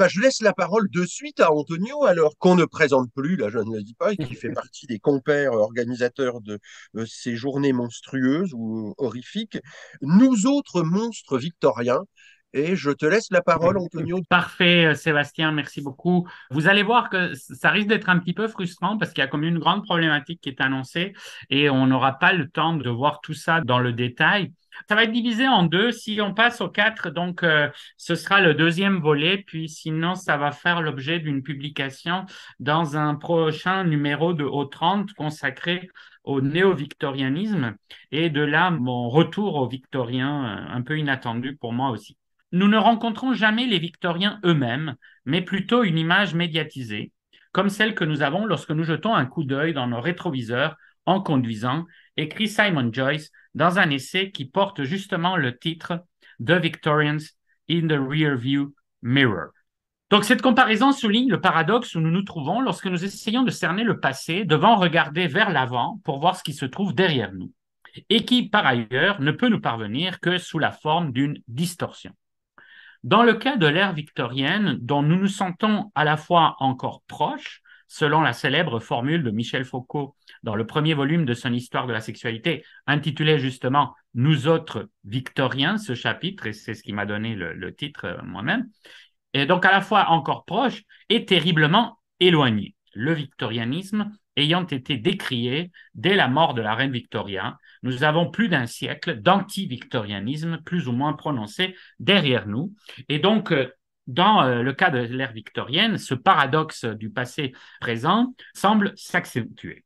Je laisse la parole de suite à Antonio, alors qu'on ne présente plus, là je ne le dis pas, et qui fait partie des compères organisateurs de ces journées monstrueuses ou horrifiques, nous autres monstres victoriens. Et je te laisse la parole, Antonio. Parfait, Sébastien, merci beaucoup. Vous allez voir que ça risque d'être un petit peu frustrant parce qu'il y a comme une grande problématique qui est annoncée et on n'aura pas le temps de voir tout ça dans le détail. Ça va être divisé en deux. Si on passe au quatre, donc ce sera le deuxième volet, puis sinon ça va faire l'objet d'une publication dans un prochain numéro de O30 consacré au néo-victorianisme et de là mon retour aux victoriens un peu inattendu pour moi aussi. Nous ne rencontrons jamais les Victoriens eux-mêmes, mais plutôt une image médiatisée, comme celle que nous avons lorsque nous jetons un coup d'œil dans nos rétroviseurs en conduisant, écrit Simon Joyce dans un essai qui porte justement le titre The Victorians in the Rearview Mirror. Donc cette comparaison souligne le paradoxe où nous nous trouvons lorsque nous essayons de cerner le passé devant regarder vers l'avant pour voir ce qui se trouve derrière nous, et qui, par ailleurs, ne peut nous parvenir que sous la forme d'une distorsion. Dans le cas de l'ère victorienne, dont nous nous sentons à la fois encore proches, selon la célèbre formule de Michel Foucault dans le premier volume de son Histoire de la sexualité, intitulé justement Nous autres victoriens, ce chapitre, et c'est ce qui m'a donné le titre moi-même, et donc à la fois encore proche et terriblement éloigné. Le victorianisme ayant été décrié dès la mort de la reine Victoria, nous avons plus d'un siècle d'anti-victorianisme plus ou moins prononcé derrière nous. Et donc, dans le cas de l'ère victorienne, ce paradoxe du passé présent semble s'accentuer.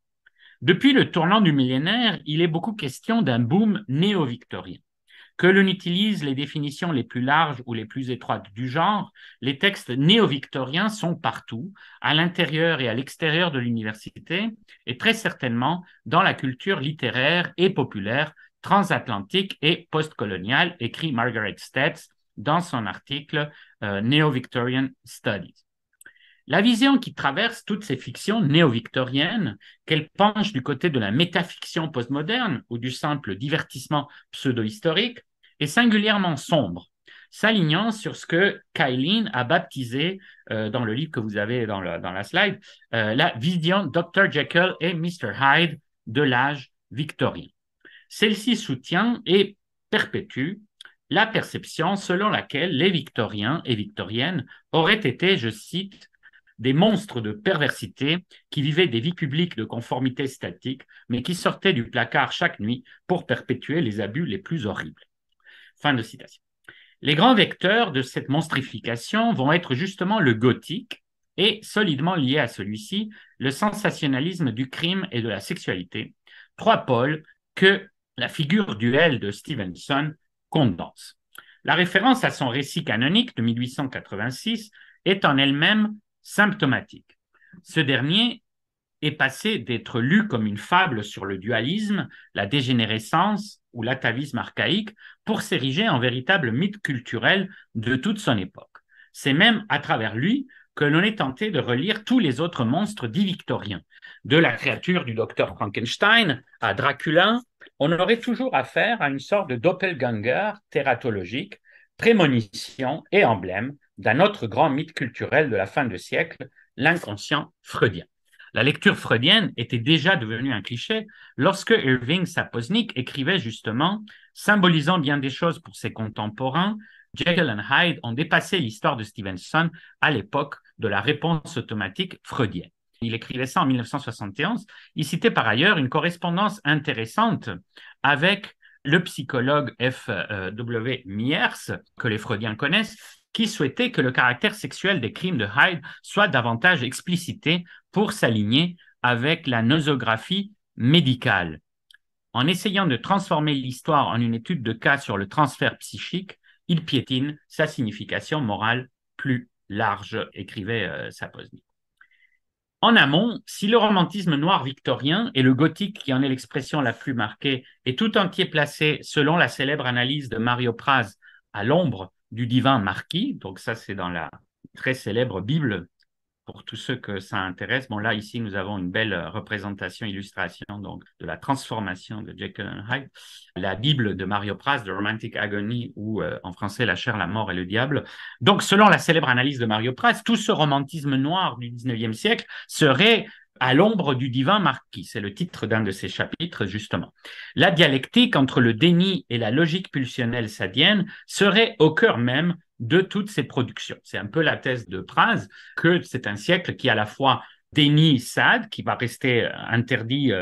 Depuis le tournant du millénaire, il est beaucoup question d'un boom néo-victorien. Que l'on utilise les définitions les plus larges ou les plus étroites du genre, les textes néo-victoriens sont partout, à l'intérieur et à l'extérieur de l'université, et très certainement dans la culture littéraire et populaire transatlantique et postcoloniale, écrit Margaret Stetz dans son article Neo-Victorian Studies. La vision qui traverse toutes ces fictions néo-victoriennes, qu'elle penche du côté de la métafiction postmoderne ou du simple divertissement pseudo-historique, est singulièrement sombre, s'alignant sur ce que Kailin a baptisé dans le livre que vous avez dans la slide, la vision Dr. Jekyll et Mr. Hyde de l'âge victorien. Celle-ci soutient et perpétue la perception selon laquelle les victoriens et victoriennes auraient été, je cite, des monstres de perversité qui vivaient des vies publiques de conformité statique, mais qui sortaient du placard chaque nuit pour perpétuer les abus les plus horribles. Fin de citation. Les grands vecteurs de cette monstrification vont être justement le gothique et, solidement lié à celui-ci, le sensationnalisme du crime et de la sexualité, trois pôles que la figure duel de Stevenson condense. La référence à son récit canonique de 1886 est en elle-même symptomatique. Ce dernier est passé d'être lu comme une fable sur le dualisme, la dégénérescence ou l'atavisme archaïque pour s'ériger en véritable mythe culturel de toute son époque. C'est même à travers lui que l'on est tenté de relire tous les autres monstres dits victoriens. De la créature du docteur Frankenstein à Dracula, on aurait toujours affaire à une sorte de doppelganger tératologique, prémonition et emblème d'un autre grand mythe culturel de la fin de siècle, l'inconscient freudien. La lecture freudienne était déjà devenue un cliché lorsque Irving Sapoznik écrivait justement, symbolisant bien des choses pour ses contemporains, Jekyll and Hyde ont dépassé l'histoire de Stevenson à l'époque de la réponse automatique freudienne. Il écrivait ça en 1971. Il citait par ailleurs une correspondance intéressante avec le psychologue F.W. Myers, que les Freudiens connaissent, qui souhaitait que le caractère sexuel des crimes de Hyde soit davantage explicité pour s'aligner avec la nosographie médicale. En essayant de transformer l'histoire en une étude de cas sur le transfert psychique, il piétine sa signification morale plus large, écrivait Sapoznik. En amont, si le romantisme noir victorien et le gothique qui en est l'expression la plus marquée est tout entier placé, selon la célèbre analyse de Mario Praz, à l'ombre du divin marquis, donc ça c'est dans la très célèbre Bible pour tous ceux que ça intéresse. Bon, là, ici, nous avons une belle représentation, illustration donc, de la transformation de Jekyll and Hyde. La Bible de Mario Praz, The Romantic Agony, ou en français, La chair, la mort et le diable. Donc, selon la célèbre analyse de Mario Praz, tout ce romantisme noir du 19e siècle serait à l'ombre du divin marquis. C'est le titre d'un de ces chapitres, justement. La dialectique entre le déni et la logique pulsionnelle sadienne serait au cœur même de toutes ces productions. C'est un peu la thèse de Praz, que c'est un siècle qui à la fois dénie Sade, qui va rester interdit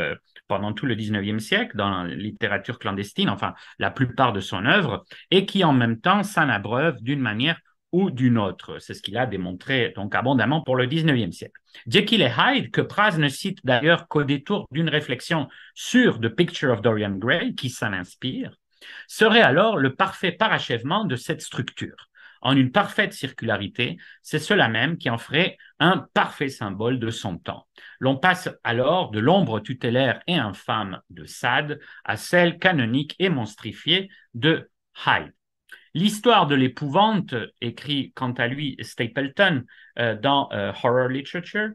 pendant tout le 19e siècle dans la littérature clandestine, enfin la plupart de son œuvre, et qui en même temps s'en abreuve d'une manière ou d'une autre. C'est ce qu'il a démontré donc abondamment pour le 19e siècle. Jekyll et Hyde, que Praz ne cite d'ailleurs qu'au détour d'une réflexion sur The Picture of Dorian Gray, qui s'en inspire, serait alors le parfait parachèvement de cette structure. En une parfaite circularité, c'est cela même qui en ferait un parfait symbole de son temps. L'on passe alors de l'ombre tutélaire et infâme de Sade à celle canonique et monstrifiée de Hyde. L'histoire de l'épouvante, écrit quant à lui Stapleton dans Horror Literature,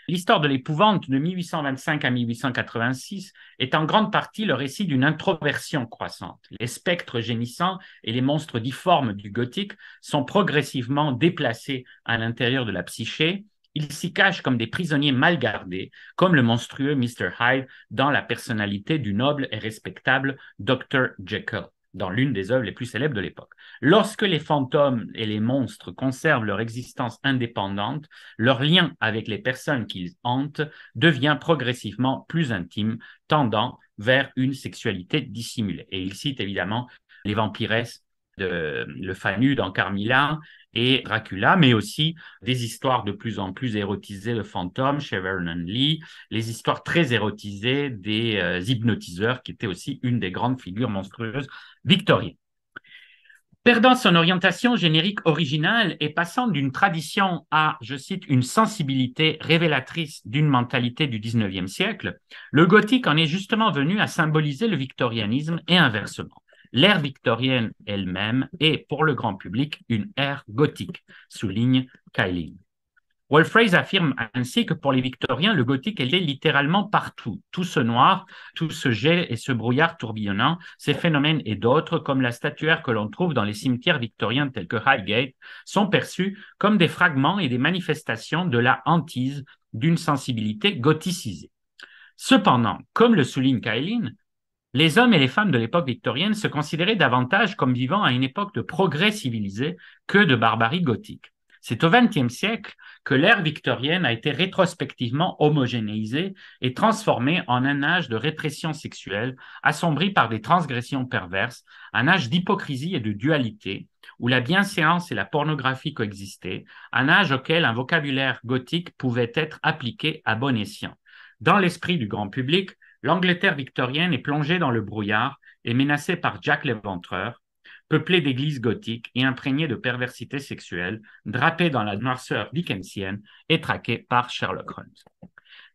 l'histoire de l'épouvante de 1825 à 1886 est en grande partie le récit d'une introversion croissante. Les spectres gémissants et les monstres difformes du gothique sont progressivement déplacés à l'intérieur de la psyché. Ils s'y cachent comme des prisonniers mal gardés, comme le monstrueux Mr. Hyde dans la personnalité du noble et respectable Dr. Jekyll, dans l'une des œuvres les plus célèbres de l'époque. Lorsque les fantômes et les monstres conservent leur existence indépendante, leur lien avec les personnes qu'ils hantent devient progressivement plus intime, tendant vers une sexualité dissimulée. Et il cite évidemment les vampiresses de Le Fanu dans Carmilla et Dracula, mais aussi des histoires de plus en plus érotisées de fantômes chez Vernon Lee, les histoires très érotisées des hypnotiseurs, qui étaient aussi une des grandes figures monstrueuses victoriennes. Perdant son orientation générique originale et passant d'une tradition à, je cite, une sensibilité révélatrice d'une mentalité du XIXe siècle, le gothique en est justement venu à symboliser le victorianisme et inversement. L'ère victorienne elle-même est, pour le grand public, une ère gothique, souligne Kaelin. Wolfraith affirme ainsi que pour les victoriens, le gothique était littéralement partout. Tout ce noir, tout ce jet et ce brouillard tourbillonnant, ces phénomènes et d'autres, comme la statuaire que l'on trouve dans les cimetières victoriens tels que Highgate, sont perçus comme des fragments et des manifestations de la hantise d'une sensibilité gothicisée. Cependant, comme le souligne Kaelin, les hommes et les femmes de l'époque victorienne se considéraient davantage comme vivant à une époque de progrès civilisé que de barbarie gothique. C'est au XXe siècle que l'ère victorienne a été rétrospectivement homogénéisée et transformée en un âge de répression sexuelle, assombri par des transgressions perverses, un âge d'hypocrisie et de dualité, où la bienséance et la pornographie coexistaient, un âge auquel un vocabulaire gothique pouvait être appliqué à bon escient. Dans l'esprit du grand public, l'Angleterre victorienne est plongée dans le brouillard et menacée par Jack l'Éventreur, peuplée d'églises gothiques et imprégnée de perversité sexuelle, drapée dans la noirceur dickensienne et traquée par Sherlock Holmes.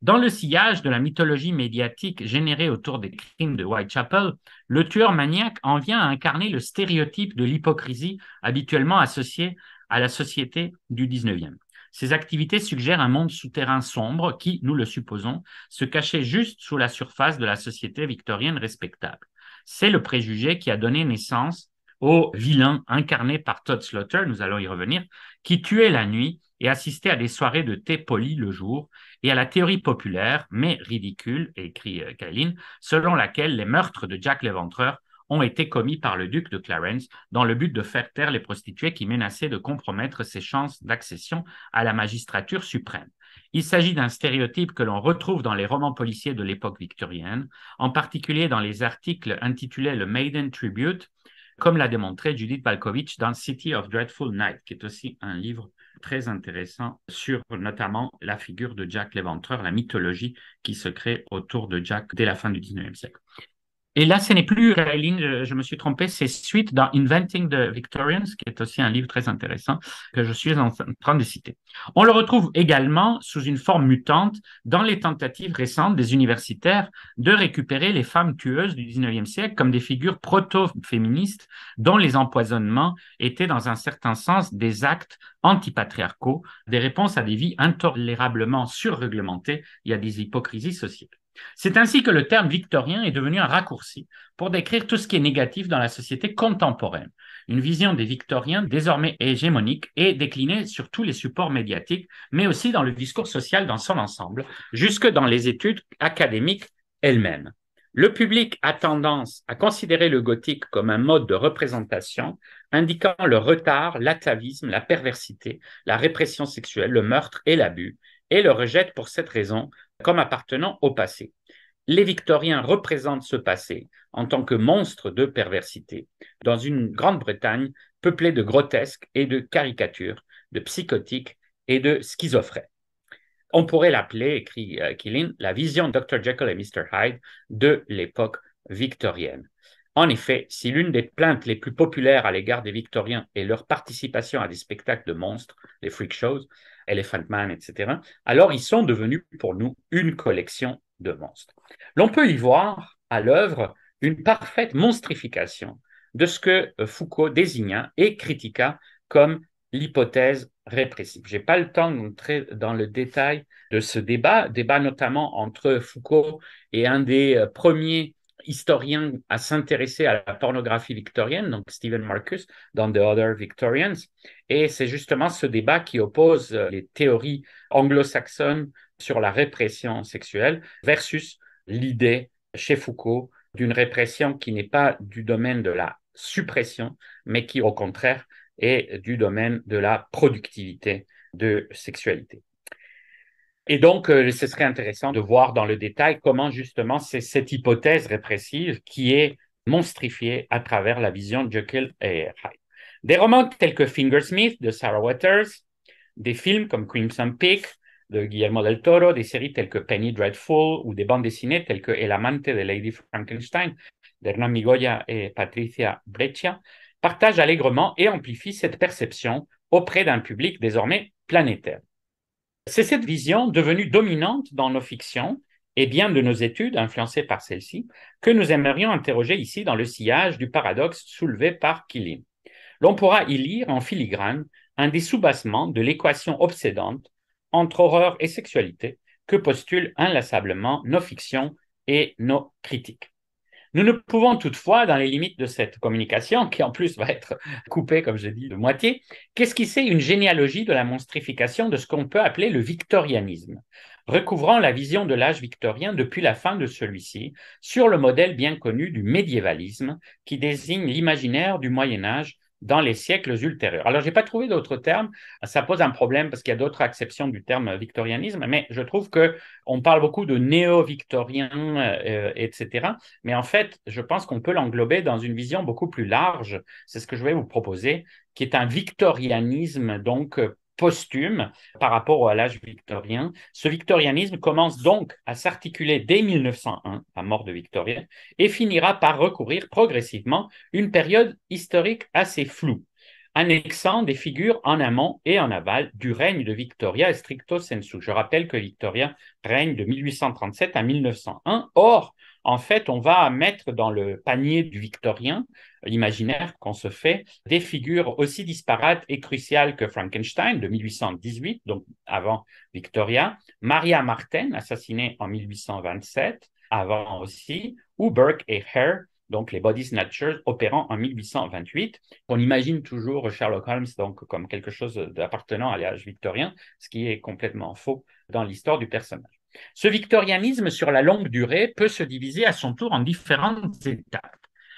Dans le sillage de la mythologie médiatique générée autour des crimes de Whitechapel, le tueur maniaque en vient à incarner le stéréotype de l'hypocrisie habituellement associé à la société du 19e. Ces activités suggèrent un monde souterrain sombre qui, nous le supposons, se cachait juste sous la surface de la société victorienne respectable. C'est le préjugé qui a donné naissance au vilain incarné par Todd Slaughter, nous allons y revenir, qui tuait la nuit et assistait à des soirées de thé poli le jour, et à la théorie populaire, mais ridicule, écrit Kaelin, selon laquelle les meurtres de Jack l'Éventreur ont été commis par le duc de Clarence dans le but de faire taire les prostituées qui menaçaient de compromettre ses chances d'accession à la magistrature suprême. Il s'agit d'un stéréotype que l'on retrouve dans les romans policiers de l'époque victorienne, en particulier dans les articles intitulés le Maiden Tribute, comme l'a démontré Judith Balkovich dans City of Dreadful Night, qui est aussi un livre très intéressant sur notamment la figure de Jack l'Éventreur, la mythologie qui se crée autour de Jack dès la fin du XIXe siècle. Et là, ce n'est plus Kailin, je me suis trompé, c'est suite dans Inventing the Victorians, qui est aussi un livre très intéressant que je suis en train de citer. On le retrouve également sous une forme mutante dans les tentatives récentes des universitaires de récupérer les femmes tueuses du 19e siècle comme des figures proto-féministes dont les empoisonnements étaient dans un certain sens des actes antipatriarcaux, des réponses à des vies intolérablement surréglementées et à des hypocrisies sociales. C'est ainsi que le terme victorien est devenu un raccourci pour décrire tout ce qui est négatif dans la société contemporaine. Une vision des victoriens désormais hégémonique et déclinée sur tous les supports médiatiques, mais aussi dans le discours social dans son ensemble, jusque dans les études académiques elles-mêmes. Le public a tendance à considérer le gothique comme un mode de représentation indiquant le retard, l'atavisme, la perversité, la répression sexuelle, le meurtre et l'abus, et le rejette pour cette raison comme appartenant au passé. Les Victoriens représentent ce passé en tant que monstre de perversité dans une Grande-Bretagne peuplée de grotesques et de caricatures, de psychotiques et de schizophrènes. On pourrait l'appeler, écrit Quillin, la vision Dr. Jekyll et Mr. Hyde de l'époque victorienne. En effet, si l'une des plaintes les plus populaires à l'égard des Victoriens est leur participation à des spectacles de monstres, les freak shows, Elephant Man, etc., alors ils sont devenus pour nous une collection de monstres. L'on peut y voir à l'œuvre une parfaite monstrification de ce que Foucault désigna et critiqua comme l'hypothèse répressive. Je n'ai pas le temps d'entrer dans le détail de ce débat notamment entre Foucault et un des premiers historien à s'intéresser à la pornographie victorienne, donc Stephen Marcus, dans The Other Victorians. Et c'est justement ce débat qui oppose les théories anglo-saxonnes sur la répression sexuelle versus l'idée chez Foucault d'une répression qui n'est pas du domaine de la suppression, mais qui au contraire est du domaine de la productivité de sexualité. Et donc, ce serait intéressant de voir dans le détail comment justement c'est cette hypothèse répressive qui est monstrifiée à travers la vision de Jekyll et Hyde. Des romans tels que Fingersmith de Sarah Waters, des films comme Crimson Peak de Guillermo del Toro, des séries telles que Penny Dreadful ou des bandes dessinées telles que El amante de Lady Frankenstein d'Hernán Migoya et Patricia Breccia partagent allègrement et amplifient cette perception auprès d'un public désormais planétaire. C'est cette vision devenue dominante dans nos fictions et bien de nos études influencées par celle-ci que nous aimerions interroger ici dans le sillage du paradoxe soulevé par Quillin. L'on pourra y lire en filigrane un des soubassements de l'équation obsédante entre horreur et sexualité que postulent inlassablement nos fictions et nos critiques. Nous ne pouvons toutefois, dans les limites de cette communication, qui en plus va être coupée, comme je dis, de moitié, qu'esquisser une généalogie de la monstrification de ce qu'on peut appeler le victorianisme, recouvrant la vision de l'âge victorien depuis la fin de celui-ci, sur le modèle bien connu du médiévalisme, qui désigne l'imaginaire du Moyen-Âge dans les siècles ultérieurs. Alors, je n'ai pas trouvé d'autres termes, ça pose un problème parce qu'il y a d'autres acceptions du terme victorianisme, mais je trouve qu'on parle beaucoup de néo-victorien, etc. Mais en fait, je pense qu'on peut l'englober dans une vision beaucoup plus large, c'est ce que je vais vous proposer, qui est un victorianisme donc posthume par rapport à l'âge victorien. Ce victorianisme commence donc à s'articuler dès 1901, la mort de Victoria, et finira par recourir progressivement une période historique assez floue, annexant des figures en amont et en aval du règne de Victoria stricto sensu. Je rappelle que Victoria règne de 1837 à 1901. Or, en fait, on va mettre dans le panier du victorien, l'imaginaire qu'on se fait, des figures aussi disparates et cruciales que Frankenstein de 1818, donc avant Victoria, Maria Marten, assassinée en 1827, avant aussi, ou Burke et Hare, donc les body snatchers opérant en 1828. On imagine toujours Sherlock Holmes donc, comme quelque chose d'appartenant à l'âge victorien, ce qui est complètement faux dans l'histoire du personnage. Ce victorianisme sur la longue durée peut se diviser à son tour en différentes étapes.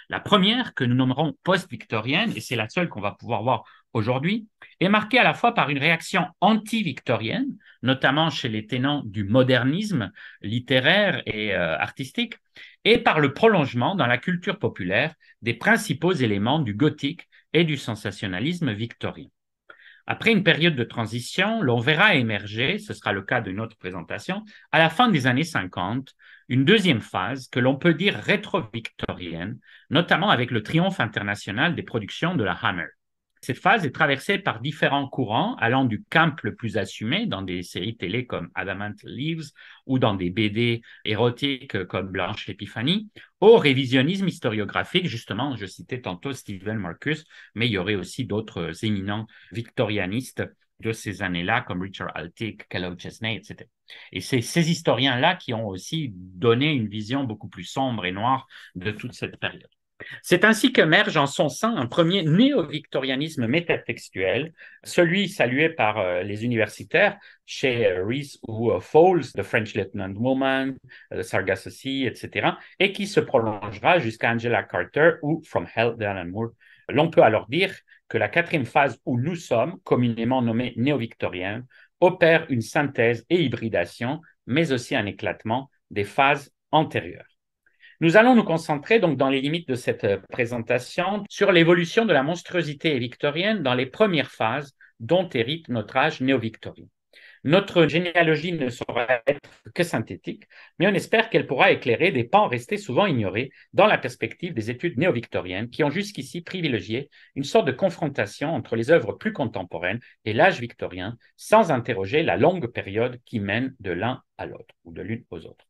La première, que nous nommerons post-victorienne, et c'est la seule qu'on va pouvoir voir aujourd'hui, est marquée à la fois par une réaction anti-victorienne, notamment chez les tenants du modernisme littéraire et artistique, et par le prolongement dans la culture populaire des principaux éléments du gothique et du sensationnalisme victorien. Après une période de transition, l'on verra émerger, ce sera le cas d'une autre présentation, à la fin des années 50, une deuxième phase que l'on peut dire rétro-victorienne, notamment avec le triomphe international des productions de la Hammer. Cette phase est traversée par différents courants allant du camp le plus assumé dans des séries télé comme Adamant Leaves ou dans des BD érotiques comme Blanche Épiphanie, au révisionnisme historiographique. Justement, je citais tantôt Stephen Marcus, mais il y aurait aussi d'autres éminents victorianistes de ces années-là comme Richard Altick, Kellogg Chesney, etc. Et c'est ces historiens-là qui ont aussi donné une vision beaucoup plus sombre et noire de toute cette période. C'est ainsi qu'émerge en son sein un premier néo-victorianisme métatextuel, celui salué par les universitaires chez Rees ou Fowles, The French Lieutenant Woman, The Sargassy, etc., et qui se prolongera jusqu'à Angela Carter ou From Hell d'Alan Moore. L'on peut alors dire que la quatrième phase où nous sommes, communément nommée néo-victorienne, opère une synthèse et hybridation, mais aussi un éclatement des phases antérieures. Nous allons nous concentrer donc dans les limites de cette présentation sur l'évolution de la monstruosité victorienne dans les premières phases dont hérite notre âge néo-victorien. Notre généalogie ne saura être que synthétique, mais on espère qu'elle pourra éclairer des pans restés souvent ignorés dans la perspective des études néo-victoriennes qui ont jusqu'ici privilégié une sorte de confrontation entre les œuvres plus contemporaines et l'âge victorien, sans interroger la longue période qui mène de l'un à l'autre ou de l'une aux autres.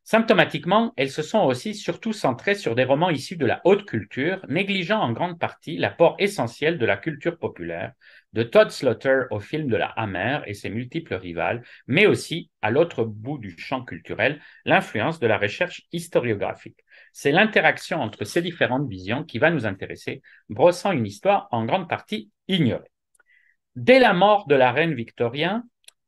Symptomatiquement, elles se sont aussi surtout centrées sur des romans issus de la haute culture, négligeant en grande partie l'apport essentiel de la culture populaire, de Todd Slaughter au film de la Hammer et ses multiples rivales, mais aussi, à l'autre bout du champ culturel, l'influence de la recherche historiographique. C'est l'interaction entre ces différentes visions qui va nous intéresser, brossant une histoire en grande partie ignorée. Dès la mort de la reine Victoria,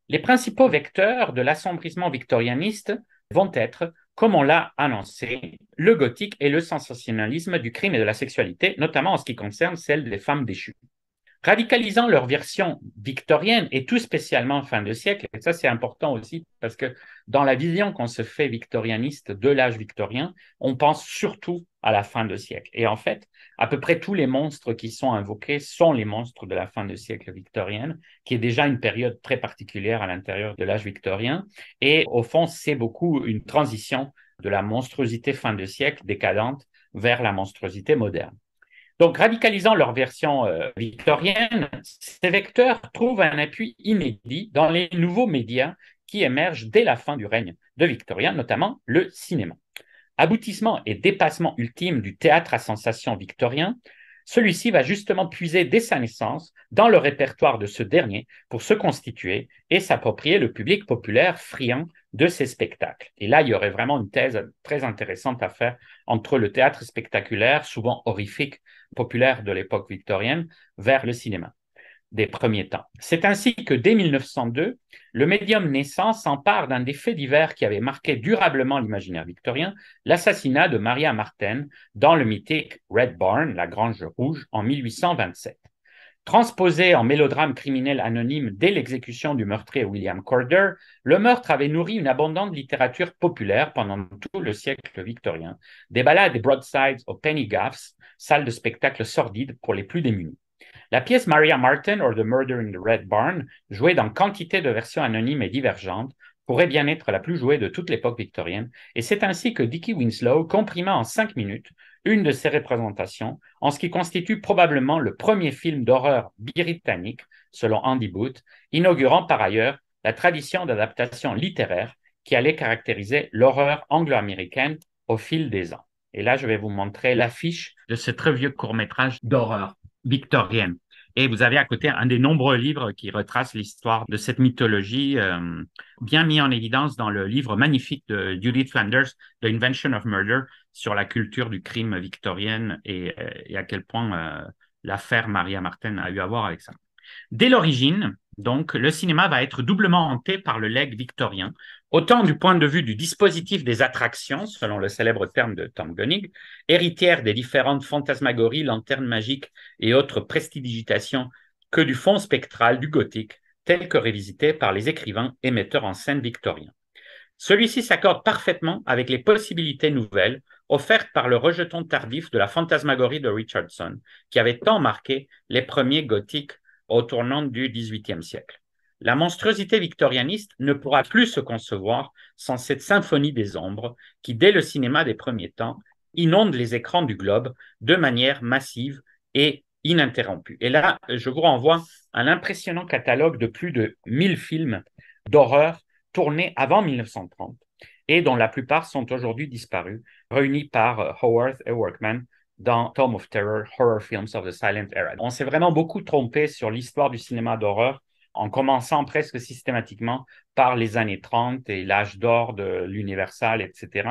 les principaux vecteurs de l'assombrissement victorianiste vont être, comme on l'a annoncé, le gothique et le sensationnalisme du crime et de la sexualité, notamment en ce qui concerne celle des femmes déchues. Radicalisant leur version victorienne, et tout spécialement fin de siècle, et ça c'est important aussi parce que dans la vision qu'on se fait victorianiste de l'âge victorien, on pense surtout à la fin de siècle. Et en fait, à peu près tous les monstres qui sont invoqués sont les monstres de la fin de siècle victorienne, qui est déjà une période très particulière à l'intérieur de l'âge victorien. Et au fond, c'est beaucoup une transition de la monstruosité fin de siècle décadente vers la monstruosité moderne. Donc, radicalisant leur version victorienne, ces vecteurs trouvent un appui inédit dans les nouveaux médias qui émergent dès la fin du règne de Victoria, notamment le cinéma. Aboutissement et dépassement ultime du théâtre à sensation victorien, celui-ci va justement puiser dès sa naissance dans le répertoire de ce dernier pour se constituer et s'approprier le public populaire friand de ces spectacles. Et là, il y aurait vraiment une thèse très intéressante à faire entre le théâtre spectaculaire, souvent horrifique, populaire de l'époque victorienne, vers le cinéma des premiers temps. C'est ainsi que dès 1902, le médium naissant s'empare d'un des faits divers qui avait marqué durablement l'imaginaire victorien, l'assassinat de Maria Marten dans le mythique Red Barn, la Grange Rouge, en 1827. Transposé en mélodrame criminel anonyme dès l'exécution du meurtrier William Corder, le meurtre avait nourri une abondante littérature populaire pendant tout le siècle victorien, des ballades et broadsides aux penny gaffs, salles de spectacle sordides pour les plus démunis. La pièce Maria Marten or The Murder in the Red Barn, jouée dans quantité de versions anonymes et divergentes, pourrait bien être la plus jouée de toute l'époque victorienne, et c'est ainsi que Dickie Winslow comprima en 5 minutes une de ses représentations, en ce qui constitue probablement le premier film d'horreur britannique, selon Andy Booth, inaugurant par ailleurs la tradition d'adaptation littéraire qui allait caractériser l'horreur anglo-américaine au fil des ans. Et là, je vais vous montrer l'affiche de ce très vieux court-métrage d'horreur victorienne. Et vous avez à côté un des nombreux livres qui retracent l'histoire de cette mythologie, bien mis en évidence dans le livre magnifique de Judith Flanders, The Invention of Murder, sur la culture du crime victorienne et à quel point l'affaire Maria Marten a eu à voir avec ça. Dès l'origine, donc, le cinéma va être doublement hanté par le legs victorien, autant du point de vue du dispositif des attractions, selon le célèbre terme de Tom Gunning, héritière des différentes fantasmagories, lanternes magiques et autres prestidigitations, que du fond spectral du gothique, tel que révisité par les écrivains et metteurs en scène victoriens. Celui-ci s'accorde parfaitement avec les possibilités nouvelles offertes par le rejeton tardif de la fantasmagorie de Richardson, qui avait tant marqué les premiers gothiques au tournant du XVIIIe siècle. La monstruosité victorianiste ne pourra plus se concevoir sans cette symphonie des ombres qui, dès le cinéma des premiers temps, inonde les écrans du globe de manière massive et ininterrompue. Et là, je vous renvoie à l'impressionnant catalogue de plus de 1000 films d'horreur tournés avant 1930 et dont la plupart sont aujourd'hui disparus, réunis par Howarth et Workman dans Tome of Terror, Horror Films of the Silent Era. On s'est vraiment beaucoup trompé sur l'histoire du cinéma d'horreur en commençant presque systématiquement par les années 30 et l'âge d'or de l'Universal, etc.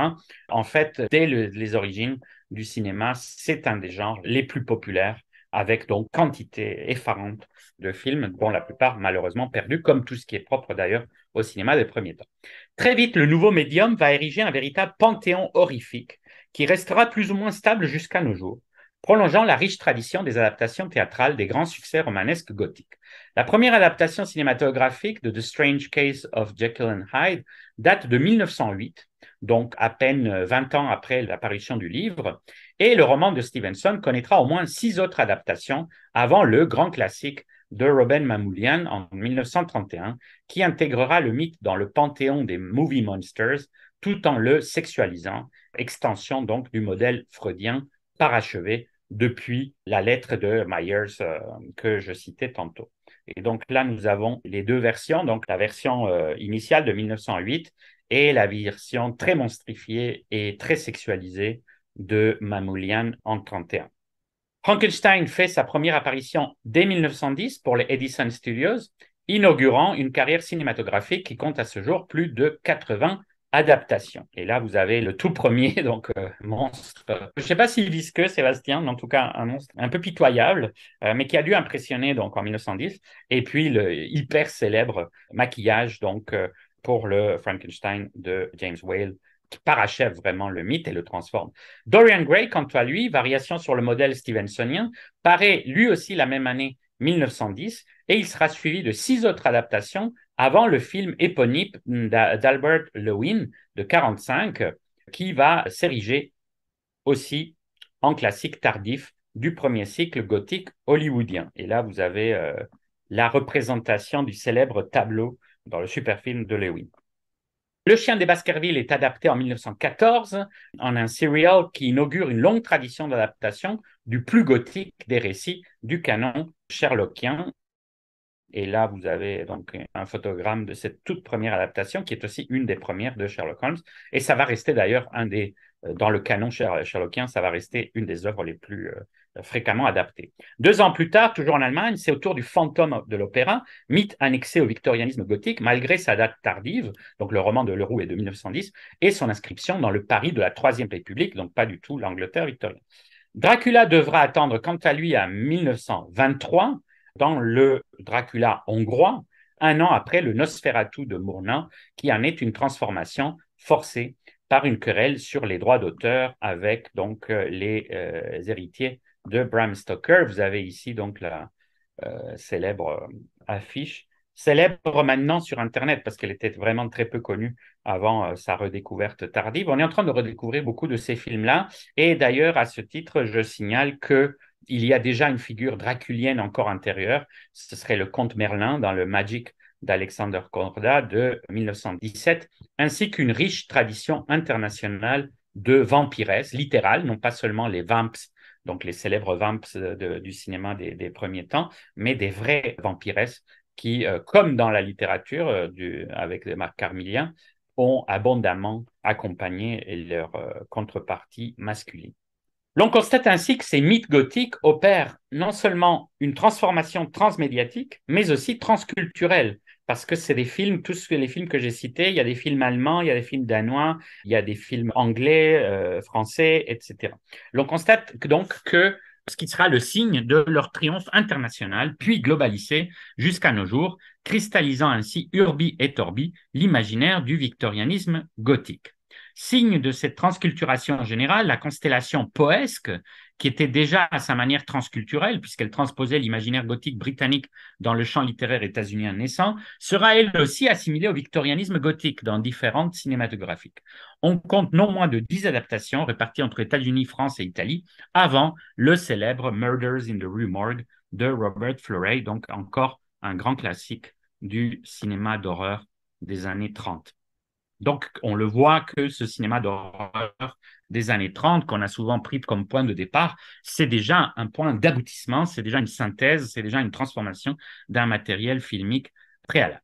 En fait, dès les origines du cinéma, c'est un des genres les plus populaires, avec donc quantité effarante de films, dont la plupart malheureusement perdus, comme tout ce qui est propre d'ailleurs au cinéma des premiers temps. Très vite, le nouveau médium va ériger un véritable panthéon horrifique qui restera plus ou moins stable jusqu'à nos jours, prolongeant la riche tradition des adaptations théâtrales des grands succès romanesques gothiques. La première adaptation cinématographique de The Strange Case of Jekyll and Hyde date de 1908, donc à peine 20 ans après l'apparition du livre, et le roman de Stevenson connaîtra au moins 6 autres adaptations avant le grand classique de Robin Mamoulian en 1931, qui intégrera le mythe dans le panthéon des movie monsters tout en le sexualisant, extension donc du modèle freudien parachevé depuis la lettre de Myers que je citais tantôt. Et donc là, nous avons les deux versions, donc la version initiale de 1908 et la version très monstrifiée et très sexualisée de Mamoulian en 1931. Frankenstein fait sa première apparition dès 1910 pour les Edison Studios, inaugurant une carrière cinématographique qui compte à ce jour plus de 80 adaptations. Et là, vous avez le tout premier donc monstre. Je ne sais pas s'il visqueux, Sébastien, mais en tout cas un monstre un peu pitoyable, mais qui a dû impressionner donc en 1910. Et puis le hyper célèbre maquillage donc pour le Frankenstein de James Whale, qui parachève vraiment le mythe et le transforme. Dorian Gray, quant à lui, variation sur le modèle stevensonien, paraît lui aussi la même année 1910 et il sera suivi de 6 autres adaptations avant le film éponyme d'Albert Lewin de 1945 qui va s'ériger aussi en classique tardif du premier cycle gothique hollywoodien. Et là, vous avez la représentation du célèbre tableau dans le super film de Lewin. Le Chien des Baskerville est adapté en 1914 en un serial qui inaugure une longue tradition d'adaptation du plus gothique des récits du canon sherlockien. Et là, vous avez donc un photogramme de cette toute première adaptation qui est aussi une des premières de Sherlock Holmes. Et ça va rester d'ailleurs dans le canon sherlockien, ça va rester une des œuvres les plus fréquemment adaptées. 2 ans plus tard, toujours en Allemagne, c'est au tour du fantôme de l'opéra, mythe annexé au victorianisme gothique, malgré sa date tardive, donc le roman de Leroux est de 1910, et son inscription dans le Paris de la Troisième République, donc pas du tout l'Angleterre victorienne. Dracula devra attendre quant à lui à 1923, dans le Dracula hongrois, un an après le Nosferatu de Murnau, qui en est une transformation forcée par une querelle sur les droits d'auteur avec donc les héritiers de Bram Stoker. Vous avez ici donc la célèbre affiche, célèbre maintenant sur Internet parce qu'elle était vraiment très peu connue avant sa redécouverte tardive. On est en train de redécouvrir beaucoup de ces films-là et d'ailleurs à ce titre, je signale que il y a déjà une figure draculienne encore antérieure, ce serait le comte Merlin dans le Magic d'Alexander Korda de 1917, ainsi qu'une riche tradition internationale de vampiresses, littérales, non pas seulement les vamps, donc les célèbres vamps du cinéma des premiers temps, mais des vraies vampiresses qui, comme dans la littérature avec Marc Carmilien, ont abondamment accompagné leur contrepartie masculine. L'on constate ainsi que ces mythes gothiques opèrent non seulement une transformation transmédiatique, mais aussi transculturelle, parce que c'est des films, tous les films que j'ai cités, il y a des films allemands, il y a des films danois, il y a des films anglais, français, etc. L'on constate donc que ce qui sera le signe de leur triomphe international, puis globalisé jusqu'à nos jours, cristallisant ainsi urbi et torbi l'imaginaire du victorianisme gothique. Signe de cette transculturation générale, la constellation poesque, qui était déjà à sa manière transculturelle, puisqu'elle transposait l'imaginaire gothique britannique dans le champ littéraire états-unien naissant, sera elle aussi assimilée au victorianisme gothique dans différentes cinématographiques. On compte non moins de 10 adaptations réparties entre États-Unis, France et Italie, avant le célèbre Murders in the Rue Morgue de Robert Florey, donc encore un grand classique du cinéma d'horreur des années 30. Donc, on le voit que ce cinéma d'horreur des années 30, qu'on a souvent pris comme point de départ, c'est déjà un point d'aboutissement, c'est déjà une synthèse, c'est déjà une transformation d'un matériel filmique préalable.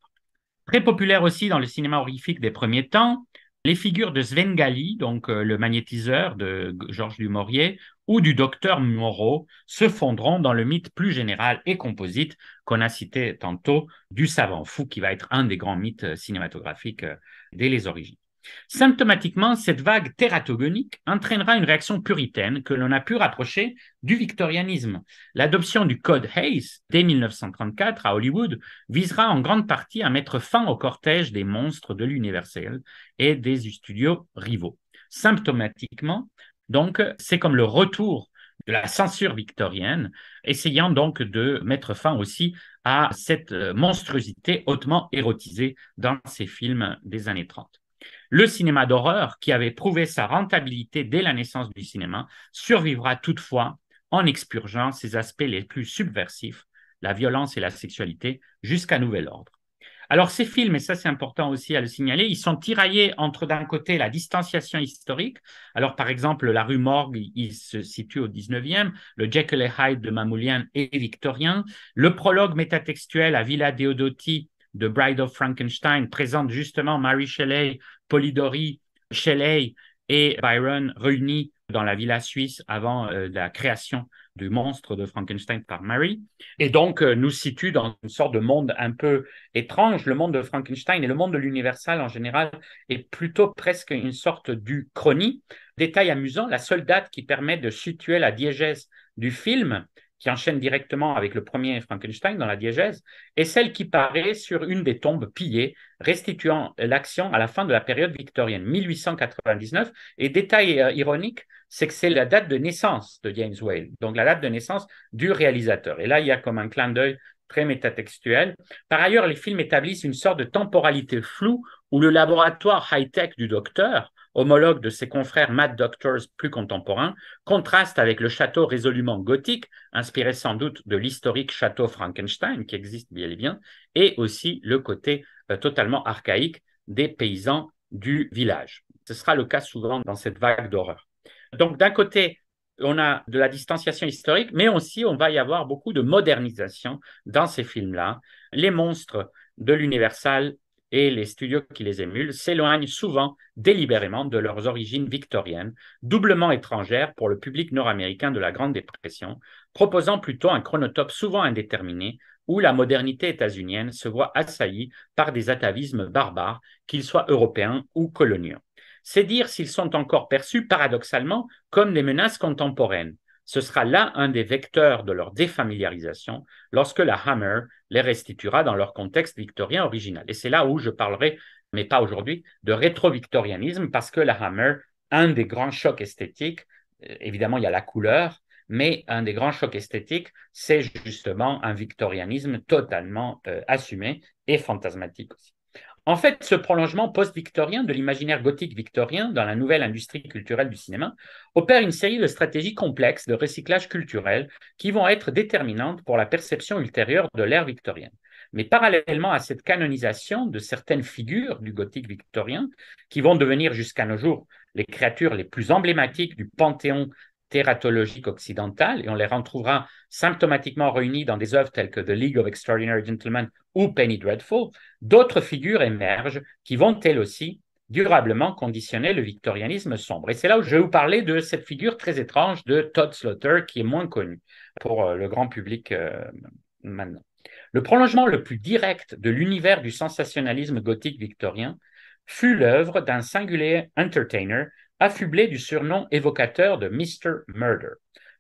Très populaire aussi dans le cinéma horrifique des premiers temps, les figures de Svengali, donc le magnétiseur de Georges Dumaurier, ou du docteur Moreau se fondront dans le mythe plus général et composite qu'on a cité tantôt du savant fou, qui va être un des grands mythes cinématographiques dès les origines. Symptomatiquement, cette vague tératogonique entraînera une réaction puritaine que l'on a pu rapprocher du victorianisme. L'adoption du Code Hayes dès 1934 à Hollywood visera en grande partie à mettre fin au cortège des monstres de l'Universal et des studios rivaux. Symptomatiquement, donc, c'est comme le retour de la censure victorienne, essayant donc de mettre fin aussi à cette monstruosité hautement érotisée dans ces films des années 30. Le cinéma d'horreur, qui avait prouvé sa rentabilité dès la naissance du cinéma, survivra toutefois en expurgeant ses aspects les plus subversifs, la violence et la sexualité, jusqu'à nouvel ordre. Alors ces films, et ça c'est important aussi à le signaler, ils sont tiraillés entre d'un côté la distanciation historique. Alors par exemple, La rue Morgue, il se situe au 19e, le Jekyll et Hyde de Mamoulian est victorien, le prologue métatextuel à Villa Deodati de Bride of Frankenstein présente justement Mary Shelley, Polidori, Shelley et Byron réunis dans la villa suisse avant la création du monstre de Frankenstein par Mary. Et donc, nous situe dans une sorte de monde un peu étrange. Le monde de Frankenstein et le monde de l'Universal en général est plutôt presque une sorte d'Uchronie. Détail amusant, la seule date qui permet de situer la diégèse du film, qui enchaîne directement avec le premier Frankenstein dans la diégèse, est celle qui paraît sur une des tombes pillées, restituant l'action à la fin de la période victorienne, 1899. Et détail ironique, c'est que c'est la date de naissance de James Whale, donc la date de naissance du réalisateur. Et là, il y a comme un clin d'œil très métatextuel. Par ailleurs, les films établissent une sorte de temporalité floue où le laboratoire high-tech du docteur, homologue de ses confrères Mad Doctors plus contemporains, contraste avec le château résolument gothique, inspiré sans doute de l'historique château Frankenstein, qui existe bien et bien, et aussi le côté totalement archaïque des paysans du village. Ce sera le cas souvent dans cette vague d'horreur. Donc, d'un côté, on a de la distanciation historique, mais aussi on va y avoir beaucoup de modernisation dans ces films-là. Les monstres de l'Universal et les studios qui les émulent s'éloignent souvent délibérément de leurs origines victoriennes, doublement étrangères pour le public nord-américain de la Grande Dépression, proposant plutôt un chronotope souvent indéterminé où la modernité états-unienne se voit assaillie par des atavismes barbares, qu'ils soient européens ou coloniaux. C'est dire s'ils sont encore perçus paradoxalement comme des menaces contemporaines. Ce sera là un des vecteurs de leur défamiliarisation lorsque la Hammer les restituera dans leur contexte victorien original. Et c'est là où je parlerai, mais pas aujourd'hui, de rétro-victorianisme parce que la Hammer, un des grands chocs esthétiques, évidemment il y a la couleur, mais un des grands chocs esthétiques, c'est justement un victorianisme totalement assumé et fantasmatique aussi. En fait, ce prolongement post-victorien de l'imaginaire gothique victorien dans la nouvelle industrie culturelle du cinéma opère une série de stratégies complexes de recyclage culturel qui vont être déterminantes pour la perception ultérieure de l'ère victorienne. Mais parallèlement à cette canonisation de certaines figures du gothique victorien, qui vont devenir jusqu'à nos jours les créatures les plus emblématiques du panthéon tératologique occidentale, et on les retrouvera symptomatiquement réunis dans des œuvres telles que The League of Extraordinary Gentlemen ou Penny Dreadful, d'autres figures émergent qui vont elles aussi durablement conditionner le victorianisme sombre. Et c'est là où je vais vous parler de cette figure très étrange de Todd Slaughter, qui est moins connue pour le grand public maintenant. Le prolongement le plus direct de l'univers du sensationnalisme gothique victorien fut l'œuvre d'un singulier entertainer affublé du surnom évocateur de Mr. Murder.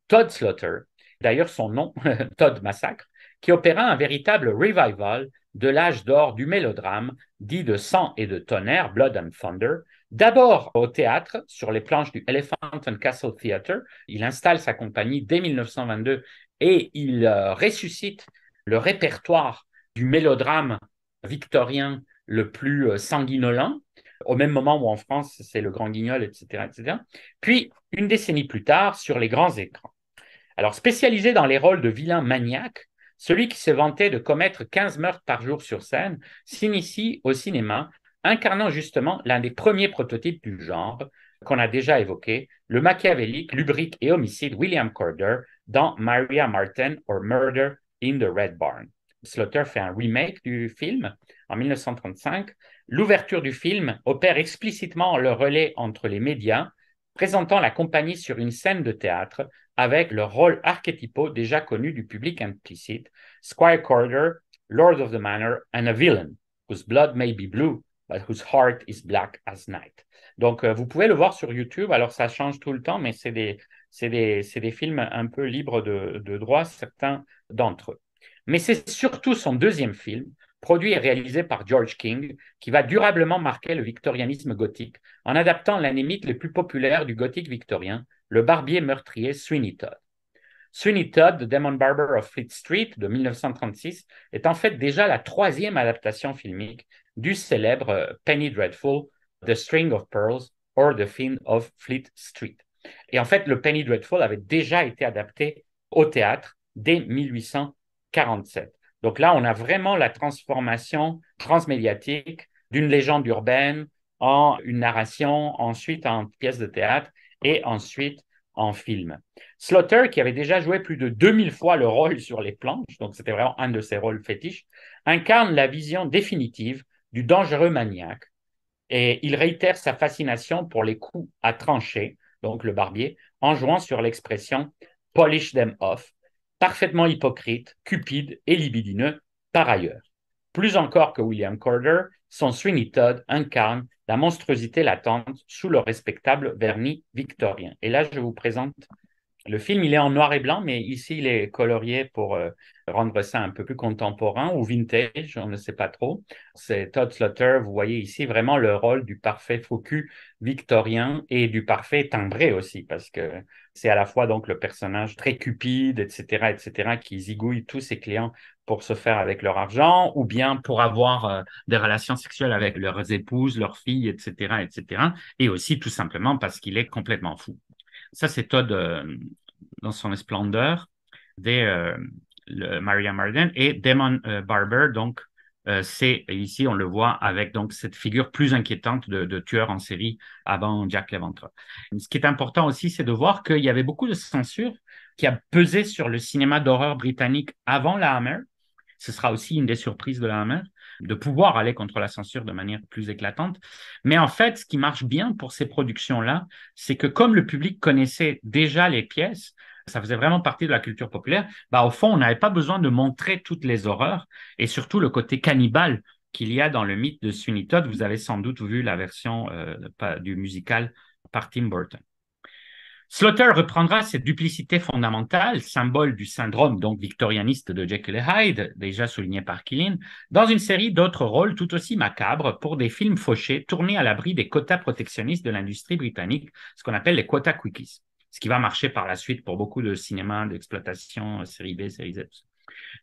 Todd Slaughter, d'ailleurs son nom, Todd Massacre, qui opéra un véritable revival de l'âge d'or du mélodrame, dit de sang et de tonnerre, Blood and Thunder, d'abord au théâtre, sur les planches du Elephant and Castle Theatre. Il installe sa compagnie dès 1922 et il ressuscite le répertoire du mélodrame victorien le plus sanguinolent, au même moment où en France, c'est le Grand Guignol, etc., etc. Puis, une décennie plus tard, sur les grands écrans. Alors, spécialisé dans les rôles de vilains maniaques, celui qui se vantait de commettre 15 meurtres par jour sur scène s'initie au cinéma, incarnant justement l'un des premiers prototypes du genre qu'on a déjà évoqué, le machiavélique, lubrique et homicide William Corder dans Maria Marten or Murder in the Red Barn. Slaughter fait un remake du film en 1935. L'ouverture du film opère explicitement le relais entre les médias, présentant la compagnie sur une scène de théâtre avec leurs rôles archétypaux déjà connus du public implicite, Squire Corder, Lord of the Manor, and a villain, whose blood may be blue, but whose heart is black as night. Donc, vous pouvez le voir sur YouTube. Alors, ça change tout le temps, mais c'est des films un peu libres de droit, certains d'entre eux. Mais c'est surtout son deuxième film, produit et réalisé par George King, qui va durablement marquer le victorianisme gothique en adaptant l'un des mythes les plus populaires du gothique victorien, le barbier meurtrier Sweeney Todd. Sweeney Todd, The Demon Barber of Fleet Street de 1936, est en fait déjà la troisième adaptation filmique du célèbre Penny Dreadful, The String of Pearls or The Fiend of Fleet Street. Et en fait, le Penny Dreadful avait déjà été adapté au théâtre dès 1847. Donc là, on a vraiment la transformation transmédiatique d'une légende urbaine en une narration, ensuite en pièce de théâtre et ensuite en film. Slaughter, qui avait déjà joué plus de 2000 fois le rôle sur les planches, donc c'était vraiment un de ses rôles fétiches, incarne la vision définitive du dangereux maniaque et il réitère sa fascination pour les coups à trancher, donc le barbier, en jouant sur l'expression polish them off, parfaitement hypocrite, cupide et libidineux par ailleurs. Plus encore que William Corder, son Sweeney Todd incarne la monstruosité latente sous le respectable vernis victorien. Et là, je vous présente le film. Il est en noir et blanc, mais ici, il est colorié pour rendre ça un peu plus contemporain ou vintage, on ne sait pas trop. C'est Todd Slaughter, vous voyez ici vraiment le rôle du parfait faux cul victorien et du parfait timbré aussi, parce que c'est à la fois donc le personnage très cupide, etc., qui zigouille tous ses clients pour se faire avec leur argent, ou bien pour avoir des relations sexuelles avec leurs épouses, leurs filles, etc., et aussi tout simplement parce qu'il est complètement fou. Ça, c'est Todd dans son splendeur, dès le Maria Marden, et Demon Barber, donc, c'est ici, on le voit avec donc cette figure plus inquiétante de tueur en série avant Jack l'Éventreur. Ce qui est important aussi, c'est de voir qu'il y avait beaucoup de censure qui a pesé sur le cinéma d'horreur britannique avant la Hammer. Ce sera aussi une des surprises de la Hammer, de pouvoir aller contre la censure de manière plus éclatante. Mais en fait, ce qui marche bien pour ces productions-là, c'est que comme le public connaissait déjà les pièces, ça faisait vraiment partie de la culture populaire, bah, au fond, on n'avait pas besoin de montrer toutes les horreurs et surtout le côté cannibale qu'il y a dans le mythe de Sweeney Todd. Vous avez sans doute vu la version du musical par Tim Burton. Slaughter reprendra cette duplicité fondamentale, symbole du syndrome donc victorianiste de Jekyll et Hyde, déjà souligné par Quillin, dans une série d'autres rôles tout aussi macabres pour des films fauchés tournés à l'abri des quotas protectionnistes de l'industrie britannique, ce qu'on appelle les quotas quickies, ce qui va marcher par la suite pour beaucoup de cinéma d'exploitation, série B, série Z.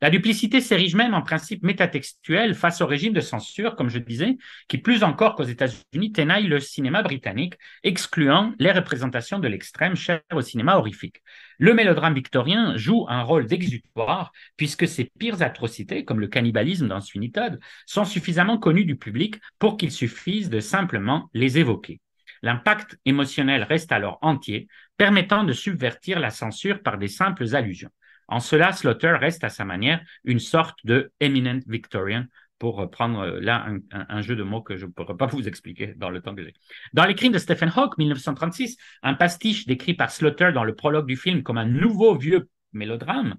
La duplicité s'érige même en principe métatextuel face au régime de censure, comme je disais, qui plus encore qu'aux États-Unis ténaille le cinéma britannique, excluant les représentations de l'extrême chères au cinéma horrifique. Le mélodrame victorien joue un rôle d'exutoire puisque ses pires atrocités, comme le cannibalisme dans Sweeney Todd, sont suffisamment connues du public pour qu'il suffise de simplement les évoquer. L'impact émotionnel reste alors entier, permettant de subvertir la censure par des simples allusions. En cela, Slaughter reste à sa manière une sorte de eminent Victorian, pour reprendre là un jeu de mots que je ne pourrais pas vous expliquer dans le temps que j'ai. Dans Les Crimes de Stephen Hawke, 1936, un pastiche décrit par Slaughter dans le prologue du film comme un nouveau vieux mélodrame,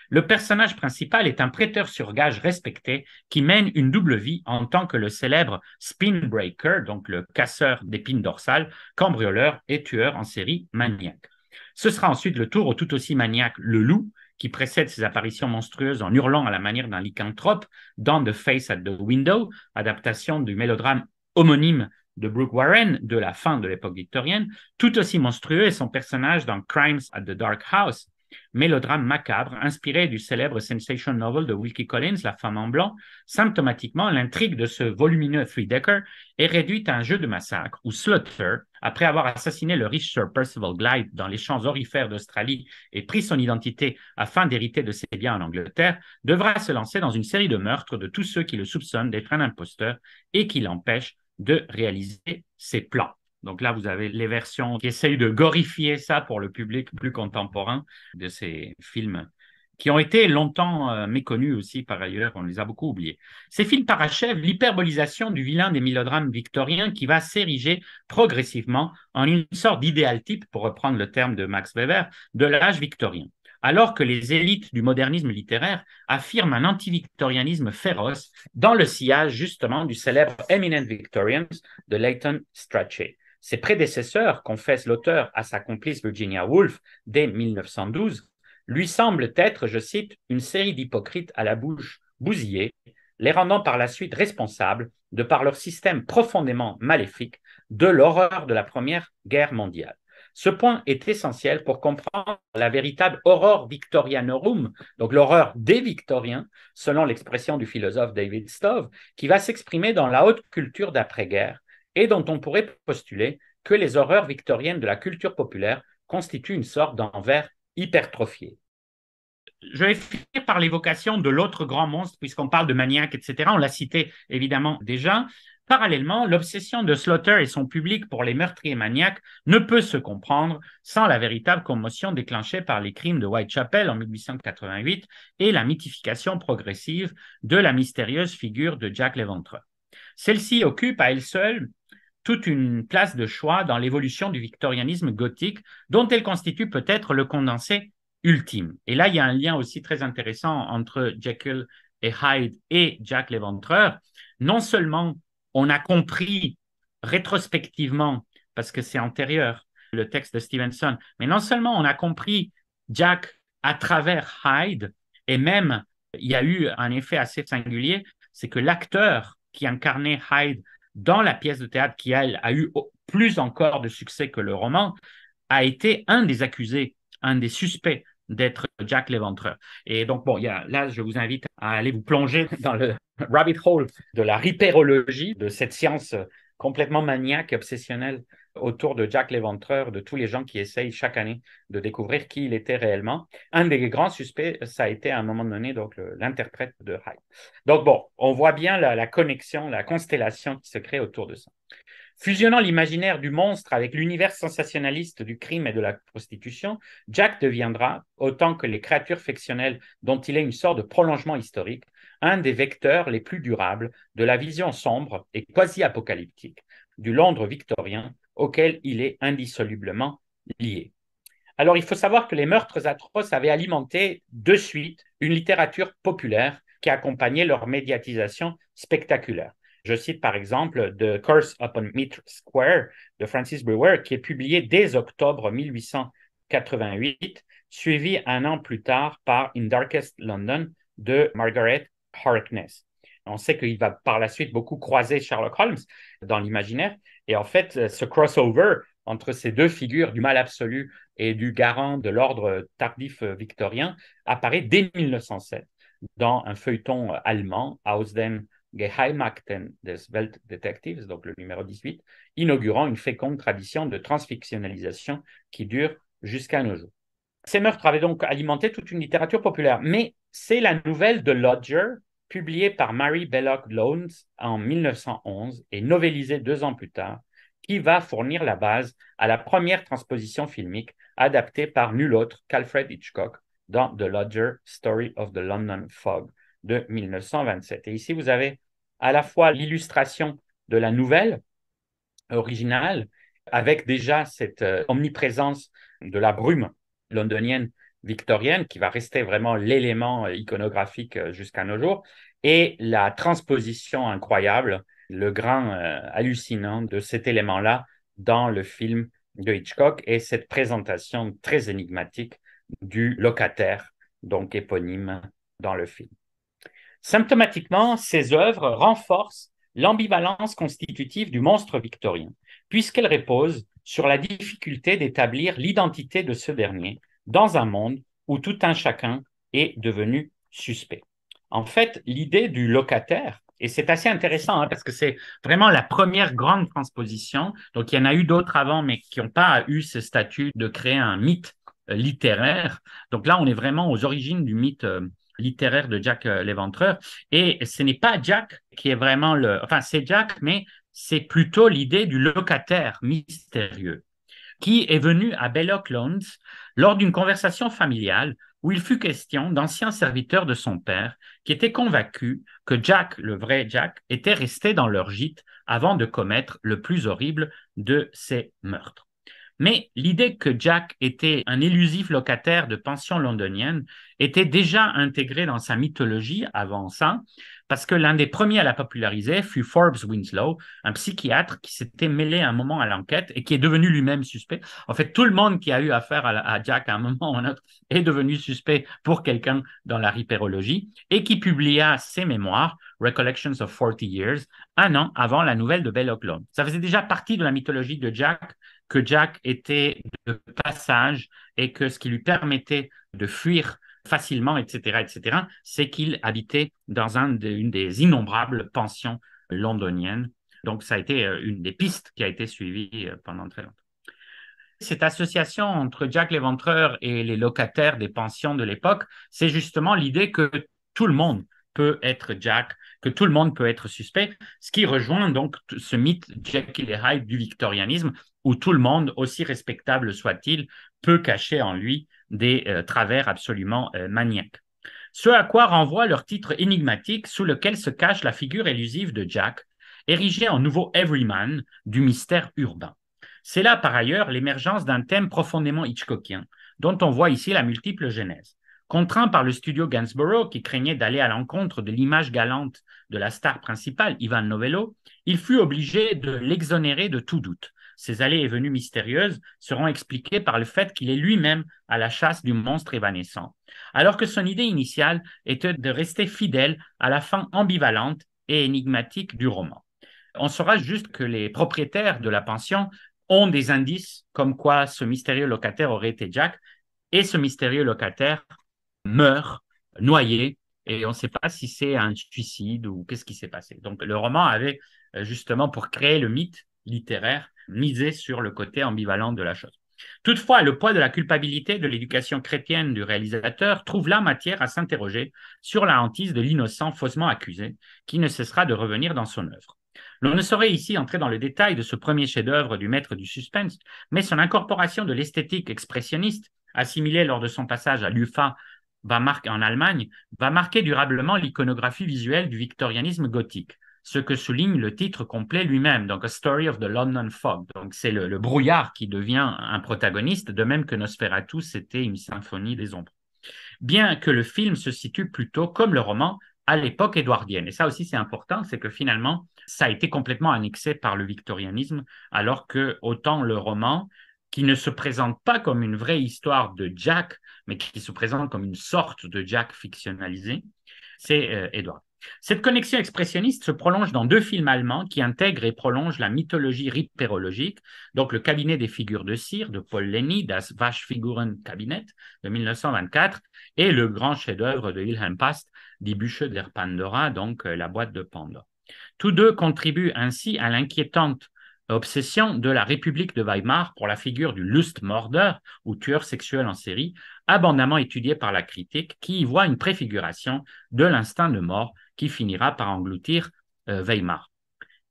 le personnage principal est un prêteur sur gage respecté qui mène une double vie en tant que le célèbre spin breaker, donc le casseur d'épines dorsales, cambrioleur et tueur en série maniaque. Ce sera ensuite le tour au tout aussi maniaque le loup, qui précède ses apparitions monstrueuses en hurlant à la manière d'un lycanthrope dans The Face at the Window, adaptation du mélodrame homonyme de Brooke Warren de la fin de l'époque victorienne. Tout aussi monstrueux est son personnage dans Crimes at the Dark House, mélodrame macabre inspiré du célèbre sensation novel de Wilkie Collins, La femme en blanc. Symptomatiquement, l'intrigue de ce volumineux three-decker est réduite à un jeu de massacre où Slaughter après avoir assassiné le riche Sir Percival Glyde dans les champs aurifères d'Australie et pris son identité afin d'hériter de ses biens en Angleterre, devra se lancer dans une série de meurtres de tous ceux qui le soupçonnent d'être un imposteur et qui l'empêchent de réaliser ses plans. Donc là, vous avez les versions qui essayent de glorifier ça pour le public plus contemporain de ces films qui ont été longtemps méconnus aussi par ailleurs, on les a beaucoup oubliés. Ces films parachèvent l'hyperbolisation du vilain des mélodrames victoriens qui va s'ériger progressivement en une sorte d'idéal type, pour reprendre le terme de Max Weber, de l'âge victorien. Alors que les élites du modernisme littéraire affirment un anti-victorianisme féroce dans le sillage justement du célèbre Eminent Victorians de Leighton Strachey. Ses prédécesseurs, confesse l'auteur à sa complice Virginia Woolf dès 1912, lui semblent être, je cite, une série d'hypocrites à la bouche bousillée, les rendant par la suite responsables, de par leur système profondément maléfique, de l'horreur de la Première Guerre mondiale. Ce point est essentiel pour comprendre la véritable horror victorianorum, donc l'horreur des Victoriens, selon l'expression du philosophe David Stove, qui va s'exprimer dans la haute culture d'après-guerre et dont on pourrait postuler que les horreurs victoriennes de la culture populaire constituent une sorte d'envers hypertrophié. Je vais finir par l'évocation de l'autre grand monstre, puisqu'on parle de maniaque, etc. On l'a cité évidemment déjà. Parallèlement, l'obsession de Slaughter et son public pour les meurtriers maniaques ne peut se comprendre sans la véritable commotion déclenchée par les crimes de Whitechapel en 1888 et la mythification progressive de la mystérieuse figure de Jack l'Éventreur. Celle-ci occupe à elle seule toute une place de choix dans l'évolution du victorianisme gothique, dont elle constitue peut-être le condensé ultime. Et là, il y a un lien aussi très intéressant entre Jekyll et Hyde et Jack l'Éventreur. Non seulement on a compris rétrospectivement, parce que c'est antérieur, le texte de Stevenson, mais non seulement on a compris Jack à travers Hyde, et même il y a eu un effet assez singulier, c'est que l'acteur qui incarnait Hyde dans la pièce de théâtre, qui elle, a eu plus encore de succès que le roman, a été un des accusés, un des suspects d'être Jack l'Éventreur. Et donc, bon, là, je vous invite à aller vous plonger dans le rabbit hole de la ripérologie, de cette science complètement maniaque et obsessionnelle autour de Jack l'Éventreur, de tous les gens qui essayent chaque année de découvrir qui il était réellement. Un des grands suspects, ça a été à un moment donné donc l'interprète de Hyde. Donc bon, on voit bien la connexion, la constellation qui se crée autour de ça. Fusionnant l'imaginaire du monstre avec l'univers sensationnaliste du crime et de la prostitution, Jack deviendra, autant que les créatures fictionnelles dont il est une sorte de prolongement historique, un des vecteurs les plus durables de la vision sombre et quasi-apocalyptique du Londres victorien auquel il est indissolublement lié. Alors, il faut savoir que les meurtres atroces avaient alimenté de suite une littérature populaire qui accompagnait leur médiatisation spectaculaire. Je cite par exemple The Curse Upon Meat Square de Francis Brewer, qui est publié dès octobre 1888, suivi un an plus tard par In Darkest London de Margaret Harkness. On sait qu'il va par la suite beaucoup croiser Sherlock Holmes dans l'imaginaire. Et en fait, ce crossover entre ces deux figures du mal absolu et du garant de l'ordre tardif victorien apparaît dès 1907 dans un feuilleton allemand, Aus dem Geheimakten des Weltdetektivs, donc le numéro 18, inaugurant une féconde tradition de transfictionnalisation qui dure jusqu'à nos jours. Ces meurtres avaient donc alimenté toute une littérature populaire, mais c'est la nouvelle de Lodger, publiée par Mary Belloc Lowndes en 1911 et novélisée 2 ans plus tard, qui va fournir la base à la première transposition filmique adaptée par nul autre qu'Alfred Hitchcock dans The Lodger Story of the London Fog de 1927. Et ici, vous avez à la fois l'illustration de la nouvelle originale, avec déjà cette omniprésence de la brume londonienne victorienne, qui va rester vraiment l'élément iconographique jusqu'à nos jours, et la transposition incroyable, le grain hallucinant de cet élément-là dans le film de Hitchcock, et cette présentation très énigmatique du locataire, donc éponyme dans le film. Symptomatiquement, ces œuvres renforcent l'ambivalence constitutive du monstre victorien, puisqu'elles reposent sur la difficulté d'établir l'identité de ce dernier dans un monde où tout un chacun est devenu suspect. En fait, l'idée du locataire Et c'est assez intéressant parce que c'est vraiment la première grande transposition. Donc, il y en a eu d'autres avant, mais qui n'ont pas eu ce statut de créer un mythe littéraire. Donc là, on est vraiment aux origines du mythe littéraire de Jack l'Éventreur. Et ce n'est pas Jack qui est vraiment le... Enfin, c'est Jack, mais c'est plutôt l'idée du locataire mystérieux qui est venu à Belloc Lowndes lors d'une conversation familiale où il fut question d'anciens serviteurs de son père qui étaient convaincus que Jack, le vrai Jack, était resté dans leur gîte avant de commettre le plus horrible de ces meurtres. Mais l'idée que Jack était un élusif locataire de pension londonienne était déjà intégrée dans sa mythologie avant ça, parce que l'un des premiers à la populariser fut Forbes Winslow, un psychiatre qui s'était mêlé un moment à l'enquête et qui est devenu lui-même suspect. En fait, tout le monde qui a eu affaire à Jack à un moment ou à un autre est devenu suspect pour quelqu'un dans la ripérologie et qui publia ses mémoires, Recollections of 40 Years, un an avant la nouvelle de Belloc Lowndes. Ça faisait déjà partie de la mythologie de Jack que Jack était de passage et que ce qui lui permettait de fuir facilement, etc., c'est qu'il habitait dans une des innombrables pensions londoniennes. Donc, ça a été une des pistes qui a été suivie pendant très longtemps. Cette association entre Jack l'Éventreur et les locataires des pensions de l'époque, c'est justement l'idée que tout le monde peut être Jack, que tout le monde peut être suspect, ce qui rejoint donc ce mythe Jekyll et Hyde du victorianisme, où tout le monde, aussi respectable soit-il, peut cacher en lui des travers absolument maniaques. Ce à quoi renvoie leur titre énigmatique sous lequel se cache la figure élusive de Jack, érigée en nouveau everyman du mystère urbain. C'est là, par ailleurs, l'émergence d'un thème profondément hitchcockien, dont on voit ici la multiple genèse. Contraint par le studio Gainsborough, qui craignait d'aller à l'encontre de l'image galante de la star principale, Ivan Novello, il fut obligé de l'exonérer de tout doute. Ses allées et venues mystérieuses seront expliquées par le fait qu'il est lui-même à la chasse du monstre évanescent, alors que son idée initiale était de rester fidèle à la fin ambivalente et énigmatique du roman. On saura juste que les propriétaires de la pension ont des indices comme quoi ce mystérieux locataire aurait été Jack, et ce mystérieux locataire meurt noyé, et on ne sait pas si c'est un suicide ou qu'est-ce qui s'est passé. Donc le roman avait justement, pour créer le mythe littéraire, misé sur le côté ambivalent de la chose. Toutefois, le poids de la culpabilité de l'éducation chrétienne du réalisateur trouve là matière à s'interroger sur la hantise de l'innocent faussement accusé, qui ne cessera de revenir dans son œuvre. L'on ne saurait ici entrer dans le détail de ce premier chef-d'œuvre du maître du suspense, mais son incorporation de l'esthétique expressionniste, assimilée lors de son passage à l'UFA en Allemagne, va marquer durablement l'iconographie visuelle du victorianisme gothique, ce que souligne le titre complet lui-même, donc A Story of the London Fog. Donc c'est le brouillard qui devient un protagoniste, de même que Nosferatu, c'était une symphonie des ombres. Bien que le film se situe plutôt, comme le roman, à l'époque édouardienne. Et ça aussi, c'est important, c'est que finalement, ça a été complètement annexé par le victorianisme, alors que autant le roman, qui ne se présente pas comme une vraie histoire de Jack, mais qui se présente comme une sorte de Jack fictionnalisé, c'est Édouard. Cette connexion expressionniste se prolonge dans deux films allemands qui intègrent et prolongent la mythologie ripérologique, donc Le cabinet des figures de cire de Paul Leni, Das Waschfigurenkabinett de 1924, et le grand chef-d'œuvre de Wilhelm Past, Die Bücher der Pandora, donc La boîte de Pandore. Tous deux contribuent ainsi à l'inquiétante obsession de la République de Weimar pour la figure du Lustmörder, ou tueur sexuel en série, abondamment étudié par la critique, qui y voit une préfiguration de l'instinct de mort qui finira par engloutir Weimar.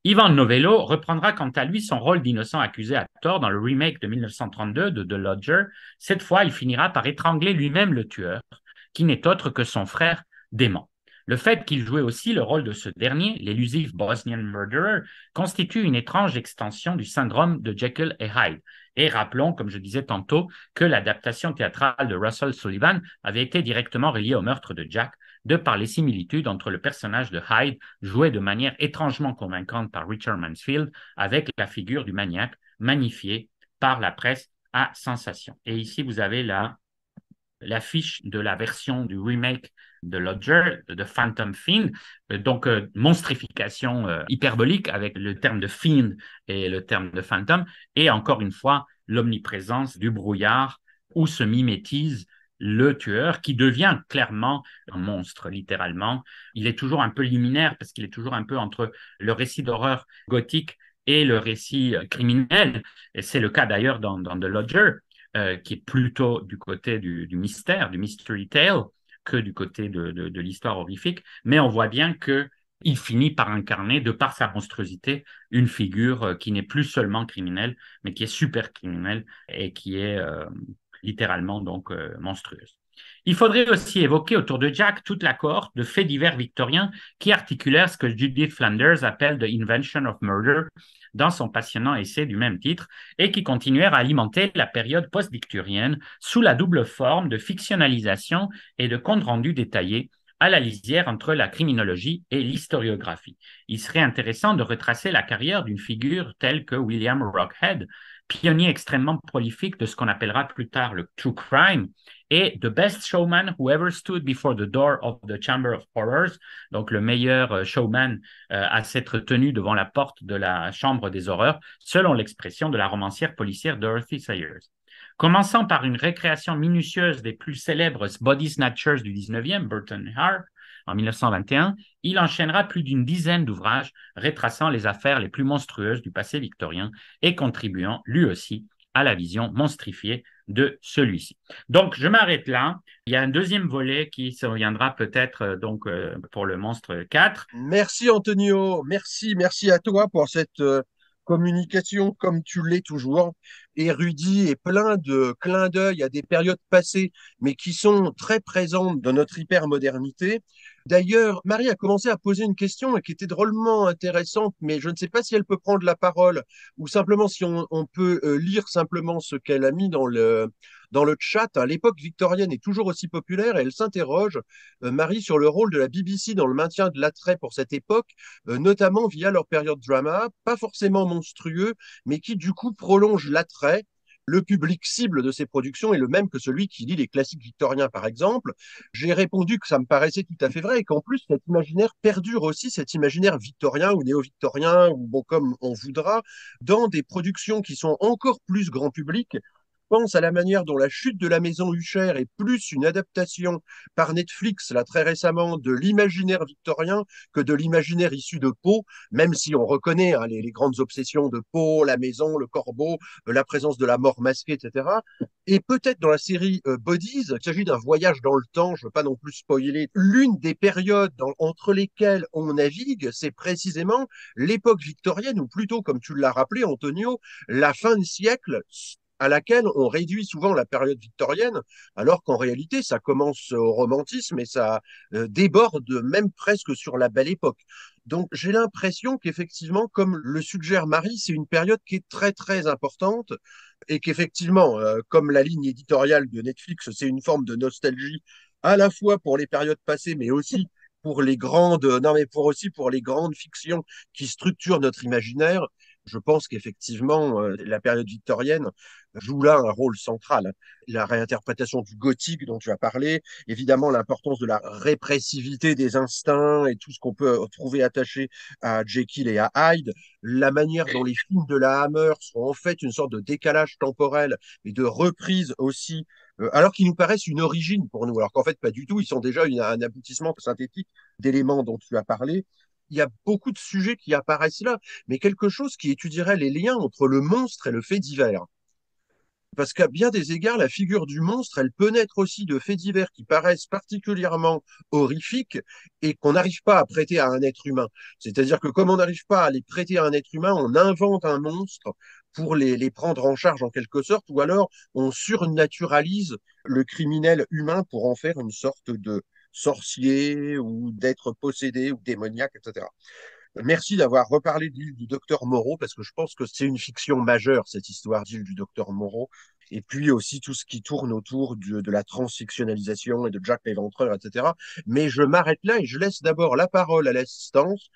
Ivan Novello reprendra quant à lui son rôle d'innocent accusé à tort dans le remake de 1932 de The Lodger. Cette fois, il finira par étrangler lui-même le tueur, qui n'est autre que son frère dément. Le fait qu'il jouait aussi le rôle de ce dernier, l'élusif Bosnian Murderer, constitue une étrange extension du syndrome de Jekyll et Hyde. Et rappelons, comme je disais tantôt, que l'adaptation théâtrale de Russell Sullivan avait été directement reliée au meurtre de Jack, de par les similitudes entre le personnage de Hyde, joué de manière étrangement convaincante par Richard Mansfield, avec la figure du maniaque, magnifiée par la presse à sensation. Et ici, vous avez l'affiche de la version du remake de Lodger, de Phantom Fiend, donc monstrification hyperbolique avec le terme de Fiend et le terme de Phantom, et encore une fois, l'omniprésence du brouillard où se mimétise le tueur, qui devient clairement un monstre, littéralement. Il est toujours un peu liminaire parce qu'il est toujours un peu entre le récit d'horreur gothique et le récit criminel. Et c'est le cas d'ailleurs dans The Lodger, qui est plutôt du côté du mystère, du mystery tale, que du côté de l'histoire horrifique. Mais on voit bien que il finit par incarner, de par sa monstruosité, une figure qui n'est plus seulement criminelle, mais qui est super criminelle et qui est littéralement donc monstrueuse. Il faudrait aussi évoquer autour de Jack toute la cohorte de faits divers victoriens qui articulèrent ce que Judith Flanders appelle The Invention of Murder dans son passionnant essai du même titre et qui continuèrent à alimenter la période post-victorienne sous la double forme de fictionnalisation et de comptes rendus détaillés à la lisière entre la criminologie et l'historiographie. Il serait intéressant de retracer la carrière d'une figure telle que William Rockhead, pionnier extrêmement prolifique de ce qu'on appellera plus tard le true crime, et The Best Showman Who Ever Stood Before the Door of the Chamber of Horrors, donc le meilleur showman à s'être tenu devant la porte de la Chambre des Horreurs, selon l'expression de la romancière policière Dorothy Sayers. Commençant par une récréation minutieuse des plus célèbres body snatchers du 19e, Burton Hare, en 1921, il enchaînera plus d'une dizaine d'ouvrages retraçant les affaires les plus monstrueuses du passé victorien et contribuant lui aussi à la vision monstrifiée de celui-ci. Donc, je m'arrête là. Il y a un deuxième volet qui se reviendra peut-être pour le monstre 4. Merci Antonio, merci à toi pour cette communication comme tu l'es toujours, érudit et plein de clins d'œil à des périodes passées, mais qui sont très présentes dans notre hypermodernité. D'ailleurs, Marie a commencé à poser une question qui était drôlement intéressante, mais je ne sais pas si elle peut prendre la parole ou simplement si on peut lire simplement ce qu'elle a mis dans le chat. Hein. L'époque victorienne est toujours aussi populaire et elle s'interroge, Marie, sur le rôle de la BBC dans le maintien de l'attrait pour cette époque, notamment via leur période drama, pas forcément monstrueux, mais qui du coup prolonge l'attrait. Le public cible de ces productions est le même que celui qui lit les classiques victoriens, par exemple. J'ai répondu que ça me paraissait tout à fait vrai et qu'en plus, cet imaginaire perdure aussi, cet imaginaire victorien ou néo-victorien, ou bon, comme on voudra, dans des productions qui sont encore plus grand public. Pense à la manière dont La Chute de la Maison Hucher est plus une adaptation par Netflix, là très récemment, de l'imaginaire victorien que de l'imaginaire issu de Poe, même si on reconnaît hein, les grandes obsessions de Poe, la maison, le corbeau, la présence de la mort masquée, etc. Et peut-être dans la série Bodies, il s'agit d'un voyage dans le temps, je ne veux pas non plus spoiler, l'une des périodes entre lesquelles on navigue, c'est précisément l'époque victorienne, ou plutôt, comme tu l'as rappelé, Antonio, la fin de siècle à laquelle on réduit souvent la période victorienne, alors qu'en réalité, ça commence au romantisme et ça déborde même presque sur la belle époque. Donc, j'ai l'impression qu'effectivement, comme le suggère Marie, c'est une période qui est très, très importante et qu'effectivement, comme la ligne éditoriale de Netflix, c'est une forme de nostalgie à la fois pour les périodes passées, mais aussi pour les grandes, non, mais pour aussi pour les grandes fictions qui structurent notre imaginaire. Je pense qu'effectivement, la période victorienne joue là un rôle central. La réinterprétation du gothique dont tu as parlé, évidemment l'importance de la répressivité des instincts et tout ce qu'on peut trouver attaché à Jekyll et à Hyde, la manière dont les films de la Hammer sont en fait une sorte de décalage temporel et de reprise aussi, alors qu'ils nous paraissent une origine pour nous, alors qu'en fait pas du tout, ils sont déjà un aboutissement synthétique d'éléments dont tu as parlé. Il y a beaucoup de sujets qui apparaissent là, mais quelque chose qui étudierait les liens entre le monstre et le fait divers. Parce qu'à bien des égards, la figure du monstre, elle peut naître aussi de faits divers qui paraissent particulièrement horrifiques et qu'on n'arrive pas à prêter à un être humain. C'est-à-dire que comme on n'arrive pas à les prêter à un être humain, on invente un monstre pour les prendre en charge en quelque sorte, ou alors on surnaturalise le criminel humain pour en faire une sorte de sorcier ou d'être possédé ou démoniaque, etc. Merci d'avoir reparlé de l'île du docteur Moreau, parce que je pense que c'est une fiction majeure, cette histoire d'île du docteur Moreau. Et puis aussi tout ce qui tourne autour de la transfictionnalisation et de Jack l'Éventreur, etc. Mais je m'arrête là et je laisse d'abord la parole à l'assistance